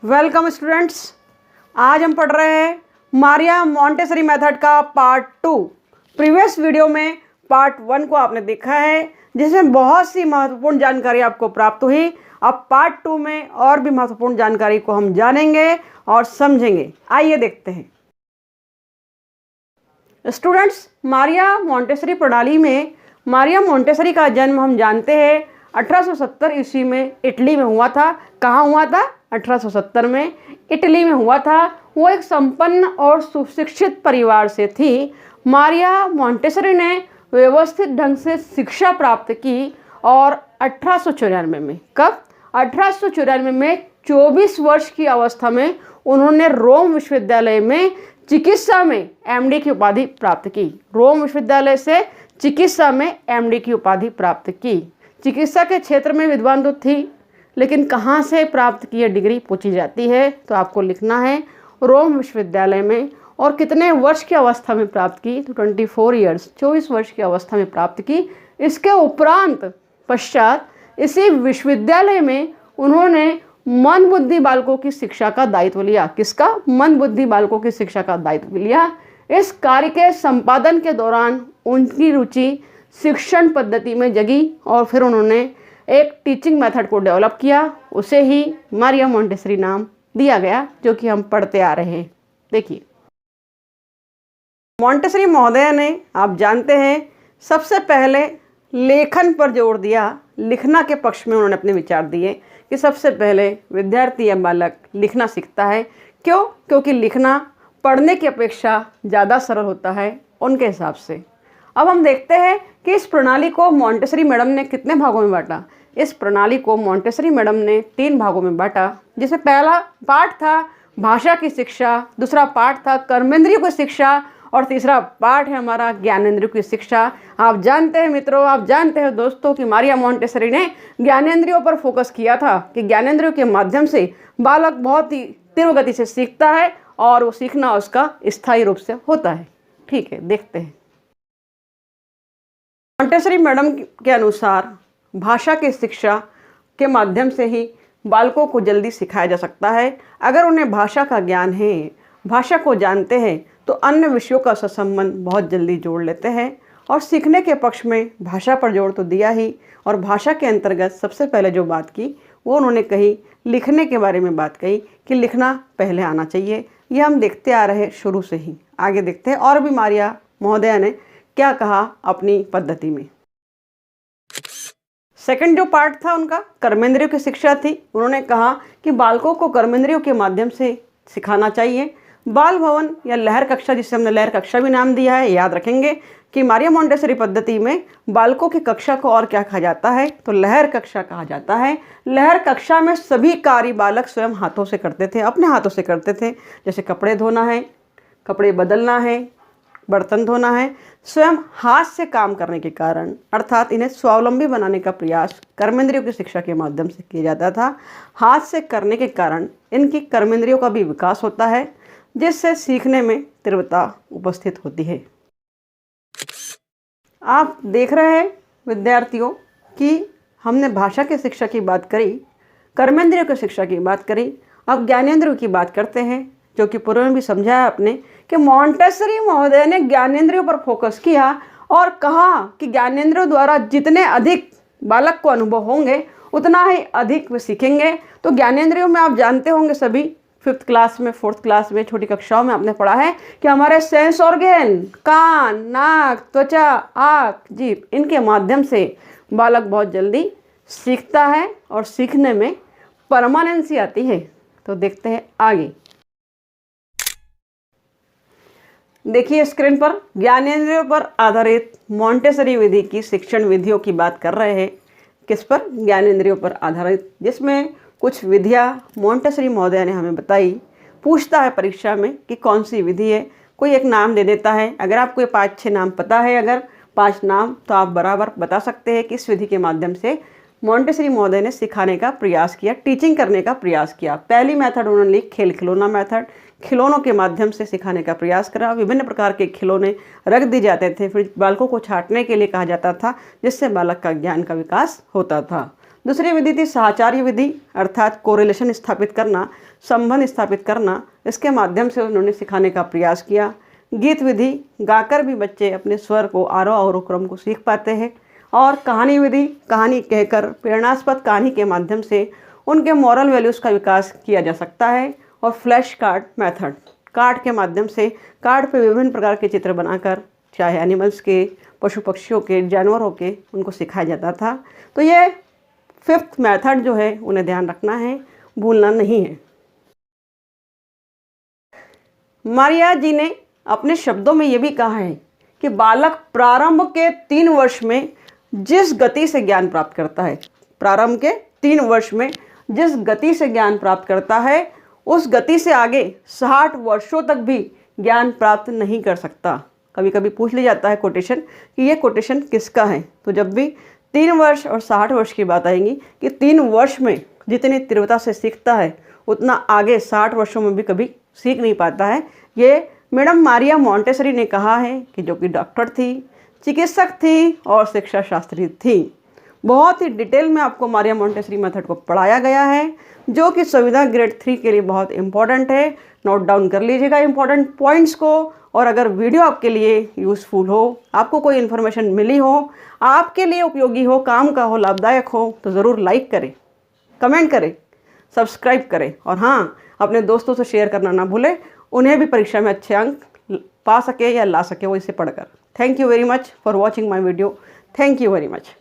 Welcome students. आज हम पढ़ रहे हैं मारिया मोंटेसरी मेथड का पार्ट 2। प्रीवियस वीडियो में पार्ट 1 को आपने देखा है, जिसमें बहुत सी महत्वपूर्ण जानकारी आपको प्राप्त हुई। अब पार्ट 2 में और भी महत्वपूर्ण जानकारी को हम जानेंगे और समझेंगे। आइए देखते हैं। स्टूडेंट्स, मारिया मोंटेसरी प्रणाली में मारिया मोंटेसरी का जन्म हम जानते हैं 1870 ईस्वी में इटली में हुआ था। कहाँ हुआ था? 1870 में इटली में हुआ था। वो एक संपन्न और सुशिक्षित परिवार से थी। मारिया मोंटेसरी ने व्यवस्थित ढंग से शिक्षा प्राप्त की और 1894 में, कब? 1894 में 24 वर्ष की अवस्था में उन्होंने रोम विश्वविद्यालय में चिकित्सा में एमडी की उपाधि प्राप्त की। रोम विश्वविद्यालय से चिकित्सा में एमडी की उपाधि प्राप्त की। चिकित्सा के क्षेत्र में विद्वान तो थी, लेकिन कहाँ से प्राप्त की यह डिग्री पूछी जाती है, तो आपको लिखना है रोम विश्वविद्यालय में। और कितने वर्ष की अवस्था में प्राप्त की? तो 24 ईयर्स, 24 वर्ष की अवस्था में प्राप्त की। इसके उपरांत पश्चात इसी विश्वविद्यालय में उन्होंने मन बुद्धि बालकों की शिक्षा का दायित्व लिया। किसका? मन बुद्धि बालकों की शिक्षा का दायित्व लिया। इस कार्य के संपादन के दौरान उनकी रुचि शिक्षण पद्धति में जगी और फिर उन्होंने एक टीचिंग मेथड को डेवलप किया। उसे ही मारिया मोंटेसरी नाम दिया गया, जो कि हम पढ़ते आ रहे हैं। देखिए, मोंटेसरी महोदय ने, आप जानते हैं, सबसे पहले लेखन पर जोर दिया। लिखना के पक्ष में उन्होंने अपने विचार दिए कि सबसे पहले विद्यार्थी या बालक लिखना सीखता है। क्यों? क्योंकि लिखना पढ़ने की अपेक्षा ज़्यादा सरल होता है उनके हिसाब से। अब हम देखते हैं कि इस प्रणाली को मोंटेसरी मैडम ने कितने भागों में बांटा। इस प्रणाली को मोंटेसरी मैडम ने 3 भागों में बांटा, जिसमें पहला पार्ट था भाषा की शिक्षा, दूसरा पार्ट था कर्मेंद्रियों की शिक्षा और तीसरा पार्ट है हमारा ज्ञानेंद्रियों की शिक्षा। आप जानते हैं मित्रों, आप जानते हैं दोस्तों, कि मारिया मोंटेसरी ने ज्ञानेंद्रियों पर फोकस किया था कि ज्ञानेंद्रियों के माध्यम से बालक बहुत ही तीव्र गति से सीखता है और वो सीखना उसका स्थायी रूप से होता है। ठीक है, देखते हैं। मोंटेसरी मैडम के अनुसार भाषा की शिक्षा के माध्यम से ही बालकों को जल्दी सिखाया जा सकता है। अगर उन्हें भाषा का ज्ञान है, भाषा को जानते हैं, तो अन्य विषयों का संबंध बहुत जल्दी जोड़ लेते हैं। और सीखने के पक्ष में भाषा पर जोर तो दिया ही, और भाषा के अंतर्गत सबसे पहले जो बात की वो उन्होंने कही, लिखने के बारे में बात कही कि लिखना पहले आना चाहिए। ये हम देखते आ रहे शुरू से ही। आगे देखते हैं और भी मारिया महोदया ने क्या कहा अपनी पद्धति में। सेकंड जो पार्ट था उनका कर्मेंद्रियों की शिक्षा थी। उन्होंने कहा कि बालकों को कर्मेंद्रियों के माध्यम से सिखाना चाहिए। बाल भवन या लहर कक्षा, जिसे हमने लहर कक्षा भी नाम दिया है, याद रखेंगे कि मारिया मोंटेसरी पद्धति में बालकों की कक्षा को और क्या कहा जाता है? तो लहर कक्षा कहा जाता है। लहर कक्षा में सभी कार्य बालक स्वयं हाथों से करते थे, अपने हाथों से करते थे। जैसे कपड़े धोना है, कपड़े बदलना है, बर्तन धोना है, स्वयं हाथ से काम करने के कारण, अर्थात इन्हें स्वावलंबी बनाने का प्रयास कर्मेंद्रियों की शिक्षा के माध्यम से किया जाता था। हाथ से करने के कारण इनकी कर्मेंद्रियों का भी विकास होता है, जिससे सीखने में तीव्रता उपस्थित होती है। आप देख रहे हैं विद्यार्थियों कि हमने भाषा की शिक्षा की बात करी, कर्मेंद्रियों की शिक्षा की बात करी, अब ज्ञानेंद्रियों की बात करते हैं, जो कि पूर्व में भी समझाया आपने कि मोंटेसरी महोदय ने ज्ञानेंद्रियों पर फोकस किया और कहा कि ज्ञानेंद्रियों द्वारा जितने अधिक बालक को अनुभव होंगे उतना ही अधिक वे सीखेंगे। तो ज्ञानेंद्रियों में आप जानते होंगे सभी, 5th क्लास में, 4th क्लास में, छोटी कक्षाओं में आपने पढ़ा है कि हमारे सेंस ऑर्गन, कान, नाक, त्वचा, आँख, जीभ, इनके माध्यम से बालक बहुत जल्दी सीखता है और सीखने में परमानेंसी आती है। तो देखते हैं आगे। देखिए स्क्रीन पर ज्ञानेंद्रियों पर आधारित मोंटेसरी विधि की शिक्षण विधियों की बात कर रहे हैं। किस पर? ज्ञानेंद्रियों पर आधारित, जिसमें कुछ विधियाँ मोंटेसरी महोदय ने हमें बताई। पूछता है परीक्षा में कि कौन सी विधि है, कोई एक नाम दे देता है। अगर आपको ये 5-6 नाम पता है, अगर 5 नाम, तो आप बराबर बता सकते हैं कि इस विधि के माध्यम से मोंटेसरी महोदय ने सिखाने का प्रयास किया, टीचिंग करने का प्रयास किया। पहली मेथड उन्होंने ली खेल खिलौना मेथड। खिलौनों के माध्यम से सिखाने का प्रयास करा। विभिन्न प्रकार के खिलौने रख दिए जाते थे, फिर बालकों को छांटने के लिए कहा जाता था, जिससे बालक का ज्ञान का विकास होता था। दूसरी विधि थी साहचर्य विधि, अर्थात कोरिलेशन स्थापित करना, संबंध स्थापित करना। इसके माध्यम से उन्होंने सिखाने का प्रयास किया। गीत विधि, गाकर भी बच्चे अपने स्वर को, आरोह अवरोह क्रम को सीख पाते हैं। और कहानी विधि, कहानी कहकर प्रेरणास्पद कहानी के माध्यम से उनके मॉरल वैल्यूज़ का विकास किया जा सकता है। और फ्लैश कार्ड मेथड, कार्ड के माध्यम से कार्ड पे विभिन्न प्रकार के चित्र बनाकर, चाहे एनिमल्स के, पशु पक्षियों के, जानवरों के, उनको सिखाया जाता था। तो ये 5th मेथड जो है उन्हें ध्यान रखना है, भूलना नहीं है। मारिया जी ने अपने शब्दों में ये भी कहा है कि बालक प्रारंभ के 3 वर्ष में जिस गति से ज्ञान प्राप्त करता है, प्रारंभ के 3 वर्ष में जिस गति से ज्ञान प्राप्त करता है, उस गति से आगे 60 वर्षों तक भी ज्ञान प्राप्त नहीं कर सकता। कभी कभी पूछ लिया जाता है कोटेशन कि ये कोटेशन किसका है, तो जब भी 3 वर्ष और 60 वर्ष की बात आएगी कि 3 वर्ष में जितनी तीव्रता से सीखता है उतना आगे 60 वर्षों में भी कभी सीख नहीं पाता है। ये मैडम मारिया मोंटेसरी ने कहा है, कि जो कि डॉक्टर थी, चिकित्सक थी और शिक्षा शास्त्री थी। बहुत ही डिटेल में आपको मारिया मोंटेसरी मेथड को पढ़ाया गया है, जो कि संविदा ग्रेड 3 के लिए बहुत इंपॉर्टेंट है। नोट डाउन कर लीजिएगा इंपॉर्टेंट पॉइंट्स को। और अगर वीडियो आपके लिए यूज़फुल हो, आपको कोई इन्फॉर्मेशन मिली हो, आपके लिए उपयोगी हो, काम का हो, लाभदायक हो, तो ज़रूर लाइक करें, कमेंट करें, सब्सक्राइब करें। और हाँ, अपने दोस्तों से शेयर करना ना भूलें, उन्हें भी परीक्षा में अच्छे अंक पा सके या ला सके वो इसे पढ़कर। Thank you very much for watching my video. Thank you very much.